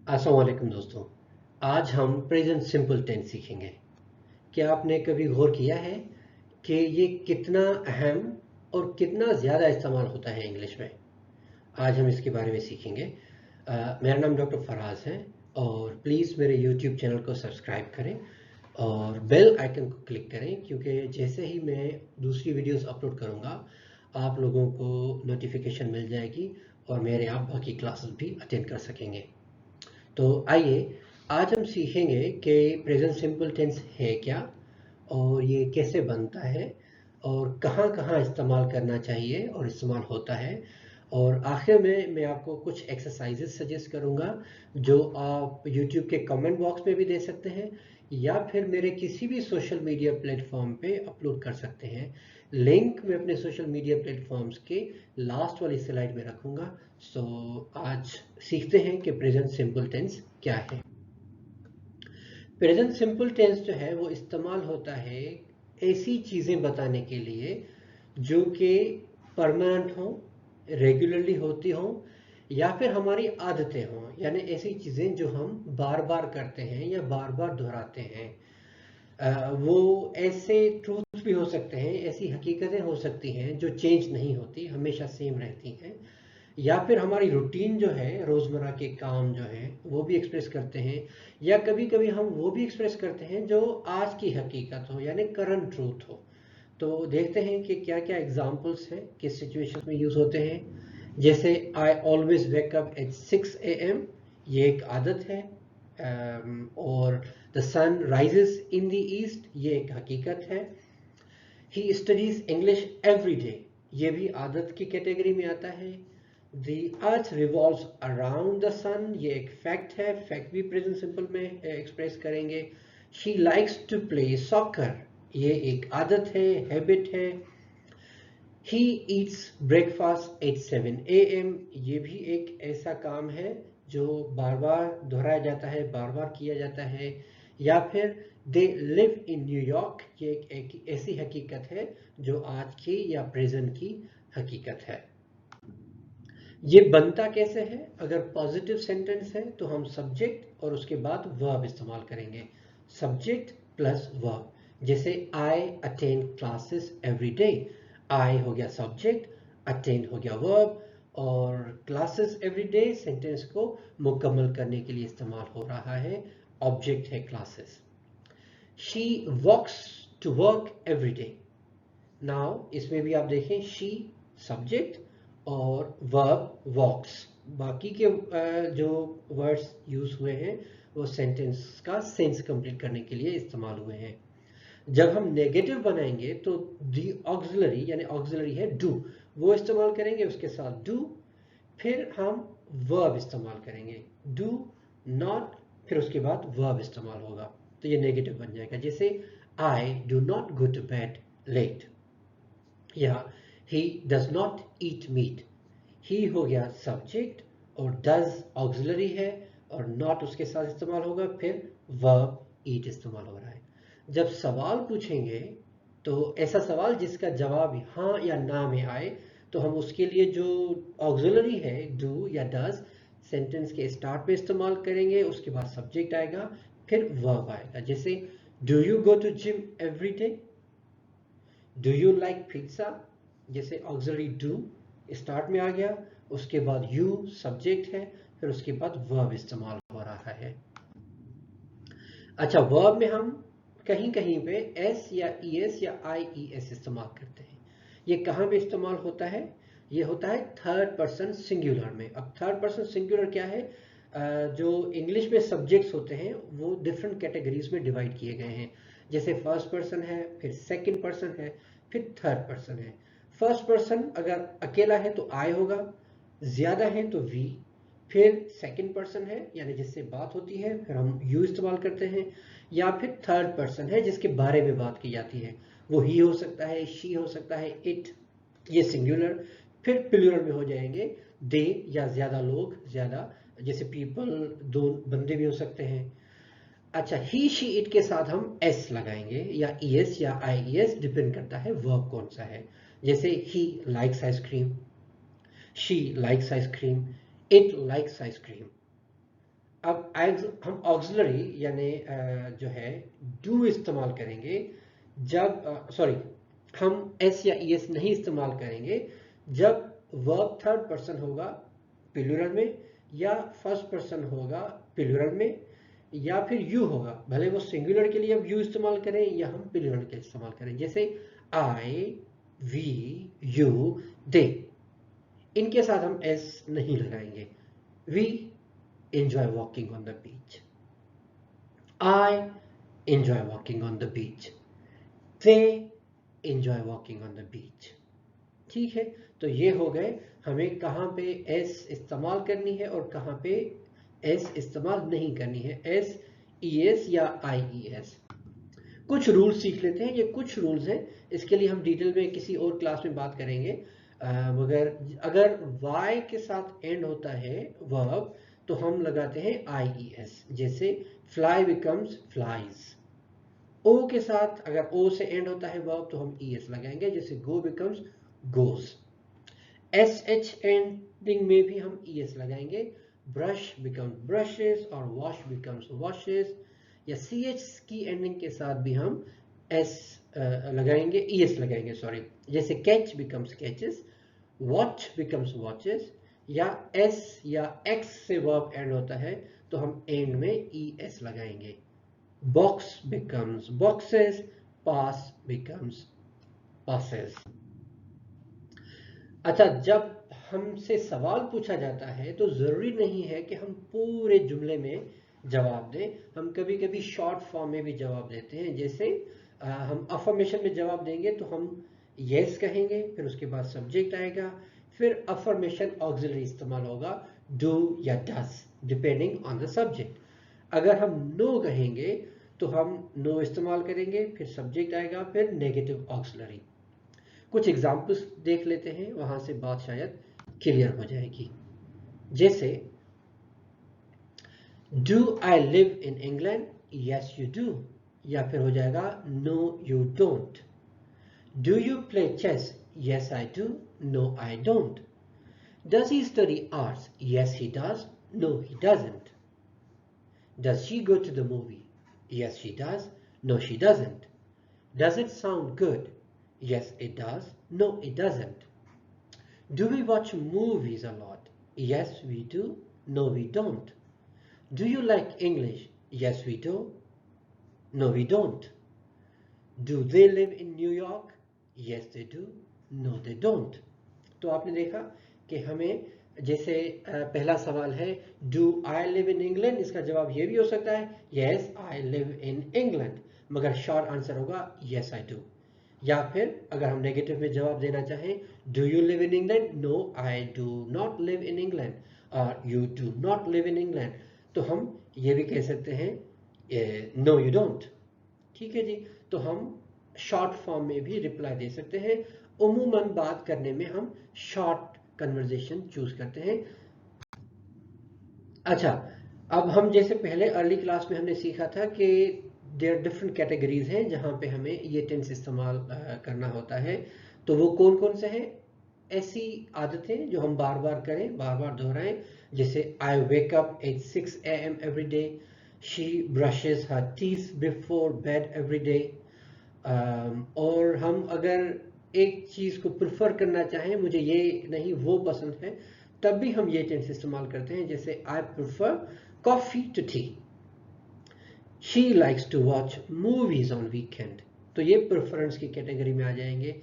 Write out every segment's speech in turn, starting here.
अस्सलाम वालेकुम दोस्तों। आज हम प्रेजेंट सिंपल टेंस सीखेंगे। क्या आपने कभी गौर किया है कि ये कितना अहम और कितना ज़्यादा इस्तेमाल होता है इंग्लिश में? आज हम इसके बारे में सीखेंगे। मेरा नाम डॉक्टर फराज है और प्लीज़ मेरे यूट्यूब चैनल को सब्सक्राइब करें और बेल आइकन को क्लिक करें, क्योंकि जैसे ही मैं दूसरी वीडियोस अपलोड करूँगा आप लोगों को नोटिफिकेशन मिल जाएगी और मेरे आप बाकी क्लासेस भी अटेंड कर सकेंगे। तो आइए आज हम सीखेंगे कि प्रेजेंट सिंपल टेंस है क्या और ये कैसे बनता है और कहाँ कहाँ इस्तेमाल करना चाहिए और इस्तेमाल होता है। और आखिर में मैं आपको कुछ एक्सरसाइजेस सजेस्ट करूँगा जो आप YouTube के कमेंट बॉक्स में भी दे सकते हैं या फिर मेरे किसी भी सोशल मीडिया प्लेटफॉर्म पे अपलोड कर सकते हैं। लिंक मैं अपने सोशल मीडिया प्लेटफॉर्म्स के लास्ट वाली स्लाइड में रखूँगा। सो आज सीखते हैं कि प्रेजेंट सिंपल टेंस क्या है। प्रेजेंट सिंपल टेंस जो है वो इस्तेमाल होता है ऐसी चीज़ें बताने के लिए जो कि परमानेंट हों, रेगुलरली होती हों या फिर हमारी आदतें हों, यानी ऐसी चीज़ें जो हम बार बार करते हैं या बार बार दोहराते हैं। वो ऐसे ट्रूथ्स भी हो सकते हैं, ऐसी हकीकतें हो सकती हैं जो चेंज नहीं होती, हमेशा सेम रहती हैं। या फिर हमारी रूटीन जो है, रोज़मर्रा के काम जो है वो भी एक्सप्रेस करते हैं। या कभी कभी हम वो भी एक्सप्रेस करते हैं जो आज की हकीकत हो, यानी करंट ट्रूथ हो। तो देखते हैं कि क्या क्या एग्जाम्पल्स हैं, किस सिचुएशन में यूज़ होते हैं। जैसे I always wake up at 6 AM, ये एक आदत है। और the sun rises in the east, ये एक हकीकत है। He studies English every day, ये भी आदत की कैटेगरी में आता है। The earth revolves around the sun, ये एक फैक्ट है, फैक्ट भी प्रेजेंट सिंपल में एक्सप्रेस करेंगे। She likes to play soccer, ये एक आदत है, हैबिट है। He eats breakfast at 7 AM, ये भी एक ऐसा काम है जो बार बार दोहराया जाता है, बार बार किया जाता है। या फिर दे लिव इन न्यूयॉर्क, ये एक ऐसी हकीकत है जो आज की या प्रेजेंट की हकीकत है। ये बनता कैसे है? अगर पॉजिटिव सेंटेंस है तो हम सब्जेक्ट और उसके बाद वर्ब इस्तेमाल करेंगे, सब्जेक्ट प्लस वर्ब। जैसे I attend classes every day, I हो गया सब्जेक्ट, अटेंड हो गया वर्ब और क्लासेस एवरी डे सेंटेंस को मुकम्मल करने के लिए इस्तेमाल हो रहा है, ऑब्जेक्ट है classes. She walks to work every day, now इसमें भी आप देखें शी सब्जेक्ट और वर्ब वॉक्स। बाकी के जो वर्ड्स यूज हुए हैं वो सेंटेंस का सेंस कंप्लीट करने के लिए इस्तेमाल हुए हैं। जब हम नेगेटिव बनाएंगे तो दी ऑक्सिलरी, यानी ऑक्सिलरी है डू, वो इस्तेमाल करेंगे, उसके साथ डू, फिर हम वर्ब इस्तेमाल करेंगे, डू नॉट, फिर उसके बाद वर्ब इस्तेमाल होगा, तो ये नेगेटिव बन जाएगा। जैसे I do not go to bed late, या he does not eat meat, he हो गया सब्जेक्ट और डज ऑक्सिलरी है और नॉट उसके साथ इस्तेमाल होगा, फिर वर्ब ईट इस्तेमाल हो रहा है। जब सवाल पूछेंगे तो ऐसा सवाल जिसका जवाब हाँ या ना में आए तो हम उसके लिए जो ऑक्सिलरी है डू या डज सेंटेंस के स्टार्ट में इस्तेमाल करेंगे, उसके बाद सब्जेक्ट आएगा, फिर वर्ब आएगा। जैसे do you go to gym every day, do you like pizza, जैसे ऑक्सिलरी डू स्टार्ट में आ गया, उसके बाद यू सब्जेक्ट है, फिर उसके बाद वर्ब इस्तेमाल हो रहा है। अच्छा, वर्ब में हम कहीं कहीं पे एस या ईएस या आईईएस इस्तेमाल करते हैं। ये कहाँ पे इस्तेमाल होता है? ये होता है थर्ड पर्सन सिंगुलर में। अब थर्ड पर्सन सिंगुलर क्या है? जो इंग्लिश में सब्जेक्ट्स होते हैं वो डिफरेंट कैटेगरीज में डिवाइड किए गए हैं। जैसे फर्स्ट पर्सन है, फिर सेकंड पर्सन है, फिर थर्ड पर्सन है। फर्स्ट पर्सन अगर अकेला है तो आई होगा, ज्यादा है तो वी, फिर सेकंड पर्सन है यानी जिससे बात होती है, फिर हम यू इस्तेमाल करते हैं। या फिर थर्ड पर्सन है जिसके बारे में बात की जाती है, वो ही हो सकता है, शी हो सकता है, इट, ये सिंगुलर। फिर प्लूरल में हो जाएंगे दे या ज्यादा लोग, ज्यादा, जैसे पीपल, दो बंदे भी हो सकते हैं। अच्छा, ही शी इट के साथ हम एस लगाएंगे या ईएस या आईईएस, डिपेंड करता है वर्ब कौन सा है। जैसे he likes ice cream, she likes ice cream, it likes ice cream. अब हम ऑक्सिलरी यानी जो है डू इस्तेमाल करेंगे जब सॉरी हम एस या ईएस नहीं इस्तेमाल करेंगे जब वर्ब थर्ड पर्सन होगा प्लूरल में, या फर्स्ट पर्सन होगा प्लूरल में, या फिर यू होगा, भले वो सिंगुलर के लिए अब यू इस्तेमाल करें या हम प्लूरल के इस्तेमाल करें, जैसे आई, वी, यू, दे। इनके साथ हम एस नहीं लगाएंगे। We enjoy walking on the beach. I enjoy walking on the beach. They enjoy walking on the beach. ठीक है, तो ये हो गए हमें कहाँ पे एस इस्तेमाल करनी है और कहाँ पे एस इस्तेमाल नहीं करनी है, एस, ई एस या आई ई एस। कुछ रूल्स सीख लेते हैं, ये कुछ रूल्स हैं, इसके लिए हम डिटेल में किसी और क्लास में बात करेंगे। मगर अगर y के साथ एंड होता है वर्ब तो हम लगाते हैं आई ई एस, जैसे फ्लाई बिकम्स फ्लाइज। ओ के साथ अगर ओ से एंड होता है वर्ब तो हम ई एस लगाएंगे, जैसे go becomes goes. S H ending में भी हम ई एस लगाएंगे, ब्रश बिकम्स ब्रशेस और वॉश बिकम्स वॉशेस। या सी एच की एंडिंग के साथ भी हम एस लगाएंगे, ई एस लगाएंगे सॉरी, जैसे catch becomes catches, watch becomes watches. या एस या एक्स से वर्ब एंड होता है तो हम एंड में ई एस लगाएंगे, बॉक्स बिकम्स बॉक्सेस, पास बिकम्स पासेस। अच्छा, जब हमसे सवाल पूछा जाता है तो जरूरी नहीं है कि हम पूरे जुमले में जवाब दें, हम कभी कभी शॉर्ट फॉर्म में भी जवाब देते हैं। जैसे हम अफर्मेशन में जवाब देंगे तो हम यस कहेंगे, फिर उसके बाद सब्जेक्ट आएगा, फिर अफर्मेशन ऑक्सिलरी इस्तेमाल होगा, डू या डस, डिपेंडिंग ऑन द सब्जेक्ट। अगर हम नो कहेंगे तो हम नो इस्तेमाल करेंगे, फिर सब्जेक्ट आएगा, फिर नेगेटिव ऑक्सिलरी। कुछ एग्जाम्पल्स देख लेते हैं, वहां से बात शायद क्लियर हो जाएगी। जैसे do I live in England, yes you do, या फिर हो जाएगा no you don't. Do you play chess, yes I do, no I don't. Does he study arts, yes he does, no he doesn't. Does she go to the movie, yes she does, no she doesn't. Does it sound good, yes it does, no it doesn't. Do we watch movies a lot, yes we do, no we don't. Do you like English, yes we do, no we don't. Do they live in New York, yes they do, no they don't. तो आपने देखा कि हमें जैसे पहला सवाल है do I live in England, इसका जवाब ये भी हो सकता है yes I live in England, मगर शॉर्ट आंसर होगा यस आई डू। या फिर अगर हम नेगेटिव में जवाब देना चाहें do you live in England, no I do not live in England, और you do not live in England, तो हम ये भी कह सकते हैं नो यू डोंट। ठीक है जी, तो हम शॉर्ट फॉर्म में भी रिप्लाई दे सकते हैं। उमूमन बात करने में हम शॉर्ट कन्वर्जेशन चूज करते हैं। अच्छा, अब हम जैसे पहले अर्ली क्लास में हमने सीखा था कि देयर डिफरेंट कैटेगरीज हैं जहां पे हमें ये टेंस इस्तेमाल करना होता है। तो वो कौन कौन से हैं? ऐसी आदतें जो हम बार बार करें, बार बार दोहराएं, जैसे I wake up at 6 AM every day, she brushes her teeth before bed every day. और हम अगर एक चीज को प्रेफर करना चाहें, मुझे ये नहीं वो पसंद है, तब भी हम ये टेंस इस्तेमाल करते हैं, जैसे I prefer coffee to tea, she likes to watch movies on weekend. तो ये प्रेफरेंस की कैटेगरी में आ जाएंगे।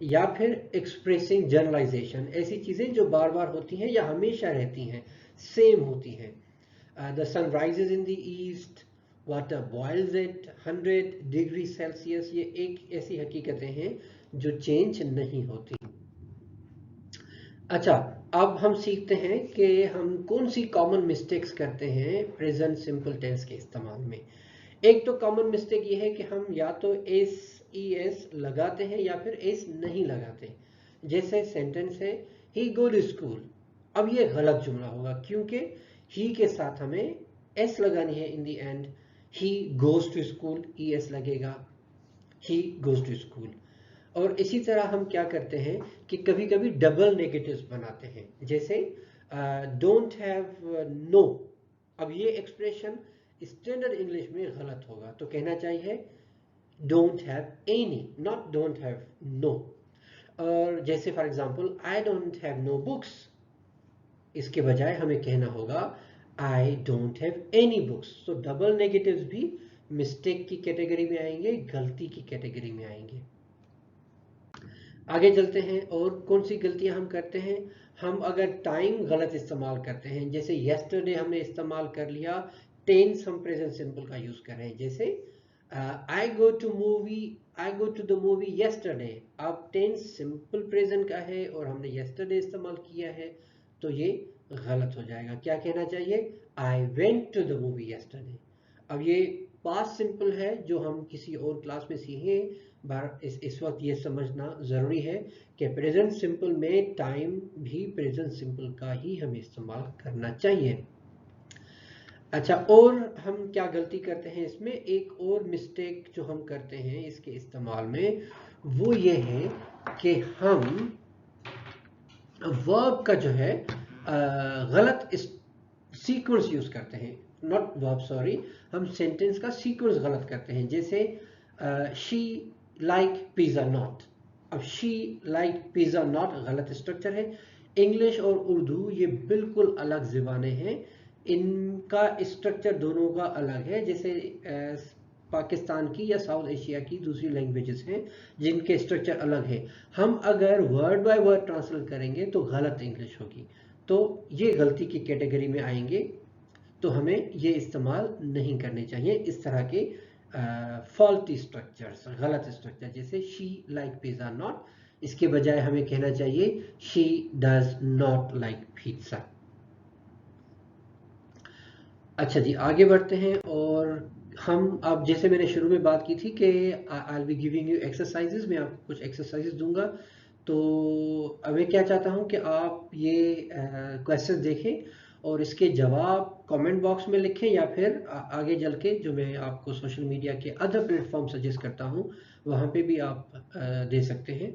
या फिर एक्सप्रेसिंग जनरलाइजेशन, ऐसी चीजें जो बार बार होती हैं या हमेशा रहती हैं, सेम होती हैं। The sun rises in the east, water boils at 100 degree Celsius, ये एक ऐसी हकीकतें हैं जो चेंज नहीं होती। अच्छा, अब हम सीखते हैं कि हम कौन सी कॉमन मिस्टेक्स करते हैं प्रेजेंट सिंपल टेंस के इस्तेमाल में। एक तो कॉमन मिस्टेक ये है कि हम या तो एस ई एस लगाते हैं या फिर एस नहीं लगाते। जैसे सेंटेंस है ही गो टू स्कूल, अब ये गलत जुमला होगा क्योंकि ही के साथ हमें एस लगानी है in the end. He goes to school, e s लगेगा, ही गोज टू स्कूल। और इसी तरह हम क्या करते हैं कि कभी कभी डबल नेगेटिव्स बनाते हैं, जैसे डोंट हैव नो, अब ये एक्सप्रेशन स्टैंडर्ड इंग्लिश में गलत होगा, तो कहना चाहिए don't have any, not don't have no. और जैसे for example I don't have no books, इसके बजाय हमें कहना होगा I don't have any books. तो डबल नेगेटिव्स भी मिस्टेक की कैटेगरी में आएंगे, गलती की कैटेगरी में आएंगे। आगे चलते हैं, और कौन सी गलतियां हम करते हैं। हम अगर टाइम गलत इस्तेमाल करते हैं, जैसे यस्टरडे हमने इस्तेमाल कर लिया, टेंस हम प्रेजेंट सिंपल का यूज कर रहे हैं, जैसे I go to the movie yesterday. अब टेंस सिंपल प्रेजेंट का है और हमने यस्टरडे इस्तेमाल किया है, तो ये गलत हो जाएगा। क्या कहना चाहिए, I went to the movie yesterday. अब ये पास्ट सिंपल है जो हम किसी और क्लास में सीखे, इस वक्त ये समझना जरूरी है कि प्रेजेंट सिंपल में टाइम भी प्रेजेंट सिंपल का ही हमें इस्तेमाल करना चाहिए। अच्छा, और हम क्या गलती करते हैं इसमें, एक और मिस्टेक जो हम करते हैं इसके इस्तेमाल में, वो ये है कि हम वर्ब का जो है गलत सीक्वेंस यूज करते हैं, नॉट वर्ब सॉरी, हम सेंटेंस का सीक्वेंस गलत करते हैं। जैसे शी लाइक पिज्जा नॉट। अब शी लाइक पिज्जा नॉट गलत स्ट्रक्चर है। इंग्लिश और उर्दू ये बिल्कुल अलग ज़बानें हैं, इनका स्ट्रक्चर दोनों का अलग है। जैसे पाकिस्तान की या साउथ एशिया की दूसरी लैंग्वेजेस हैं जिनके स्ट्रक्चर अलग है। हम अगर वर्ड बाय वर्ड ट्रांसलेट करेंगे तो गलत इंग्लिश होगी, तो ये गलती की कैटेगरी में आएंगे, तो हमें ये इस्तेमाल नहीं करने चाहिए इस तरह के फॉल्टी स्ट्रक्चर्स, गलत स्ट्रक्चर। जैसे शी लाइक पिज्जा नॉट, इसके बजाय हमें कहना चाहिए she does not like pizza. अच्छा जी, आगे बढ़ते हैं, और हम अब जैसे मैंने शुरू में बात की थी कि I will be giving you exercises, मैं आपको कुछ एक्सरसाइजेज दूंगा। तो अब मैं क्या चाहता हूं कि आप ये क्वेश्चन देखें और इसके जवाब कमेंट बॉक्स में लिखें, या फिर आगे चल के जो मैं आपको सोशल मीडिया के अदर प्लेटफॉर्म सजेस्ट करता हूं वहां पे भी आप दे सकते हैं।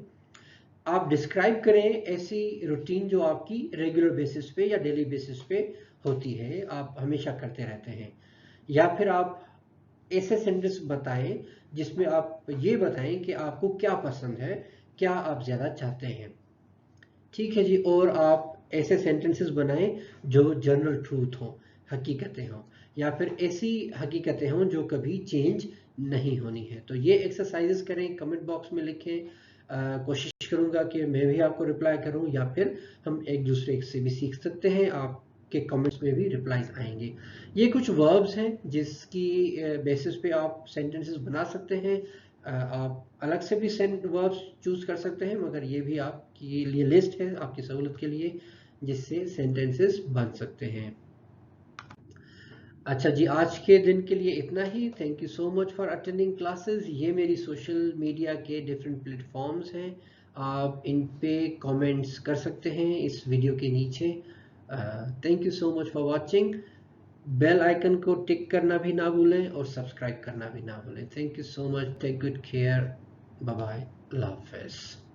आप डिस्क्राइब करें ऐसी रूटीन जो आपकी रेगुलर बेसिस पे या डेली बेसिस पे होती है, आप हमेशा करते रहते हैं। या फिर आप ऐसे सेंटेंस बताएं जिसमें आप ये बताएं कि आपको क्या पसंद है, क्या आप ज़्यादा चाहते हैं। ठीक है जी, और आप ऐसे सेंटेंसेस बनाएं जो जनरल ट्रूथ हो, हकीकतें हों, या फिर ऐसी हकीकतें हों जो कभी चेंज नहीं होनी है। तो ये एक्सरसाइजेस करें, कमेंट बॉक्स में लिखें। कोशिश करूंगा कि मैं भी आपको रिप्लाई करूं, या फिर हम एक दूसरे से भी सीख सकते हैं, आपके कमेंट्स में भी रिप्लाईज आएंगे। ये कुछ वर्ब्स हैं जिसकी बेसिस पे आप सेंटेंसेस बना सकते हैं। आप अलग से भी वर्ब्स चूज कर सकते हैं, मगर ये भी आपके लिए लिस्ट है आपकी सहूलत के लिए जिससे सेंटेंसेस बन सकते हैं। अच्छा जी, आज के दिन के लिए इतना ही। Thank you so much for attending classes. ये मेरी सोशल मीडिया के डिफरेंट प्लेटफॉर्म्स हैं, आप इन पे कमेंट्स कर सकते हैं इस वीडियो के नीचे। Thank you so much for watching. Bell icon को टिक करना भी ना भूलें और सब्सक्राइब करना भी ना भूलें। Thank you so much, take good care, bye bye, अल्लाह हाफिज़।